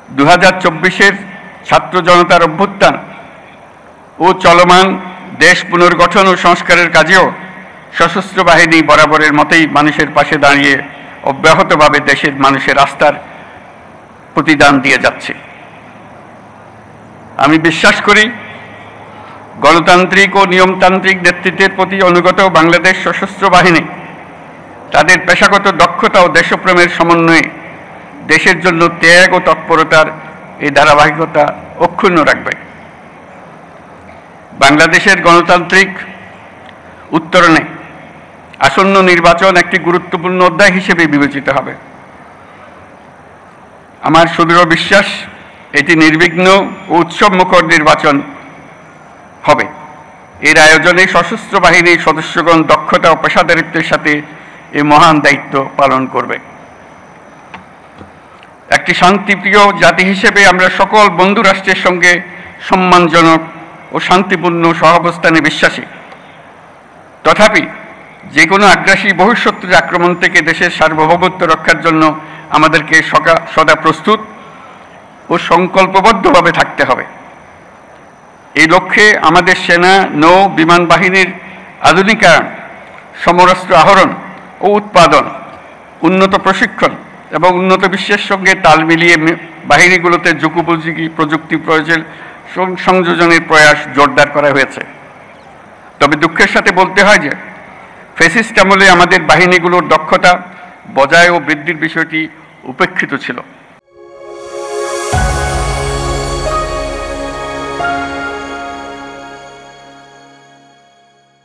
2024-এর ছাত্র জনতার অভ্যুত্থান ও চলমান দেশ পুনর্গঠন ও সংস্কারের কাজেও সশস্ত্র বাহিনী বরাবরের মতোই মানুষের পাশে দাঁড়িয়ে অব্যাহতভাবে দেশের মানুষের আস্থার প্রতিদান দিয়ে যাচ্ছে। আমি বিশ্বাস করি গণতান্ত্রিক ও নিয়মতান্ত্রিক নেতৃত্বের প্রতি অনুগত বাংলাদেশ সশস্ত্র বাহিনী তাদের পেশাগত দক্ষতা ও দেশপ্রেমের সমন্বয়ে দেশের জন্য ত্যাগ ও তৎপরতার এই ধারাবাহিকতা অক্ষুণ্ণ রাখবে। বাংলাদেশের গণতান্ত্রিক উত্তরণে আসন্ন নির্বাচন একটি গুরুত্বপূর্ণ অধ্যায় হিসেবে বিবেচিত হবে। আমার সুদৃঢ় বিশ্বাস এটি নির্বিঘ্ন ও উৎসবমুখর নির্বাচন হবে। এর আয়োজনে সশস্ত্র বাহিনীর সদস্যগণ দক্ষতা ও পেশাদারিত্বের সাথে এই মহান দায়িত্ব পালন করবে। একটি শান্তিপ্রিয় জাতি হিসেবে আমরা সকল বন্ধু রাষ্ট্রের সঙ্গে সম্মানজনক ও শান্তিপূর্ণ সহাবস্থানে বিশ্বাসী। তথাপি যে কোনো আগ্রাসী বহিঃশত্রুর আক্রমণ থেকে দেশের সার্বভৌমত্ব রক্ষার জন্য আমাদেরকে সদা প্রস্তুত ও সংকল্পবদ্ধভাবে থাকতে হবে। এই লক্ষ্যে আমাদের সেনা, নৌ, বিমান বাহিনীর আধুনিকায়ন, সমরাস্ত্র আহরণ ও উৎপাদন, উন্নত প্রশিক্ষণ এবং উন্নত বিশ্বের সঙ্গে তাল মিলিয়ে বাহিনীগুলোতে যুগোপযোগী প্রযুক্তি প্রয়োগের সংযোজনের প্রয়াস জোরদার করা হয়েছে। তবে দুঃখের সাথে বলতে হয় যে ফ্যাসিস্ট আমলে আমাদের বাহিনীগুলোর দক্ষতা বজায় ও বৃদ্ধির বিষয়টি উপেক্ষিত ছিল।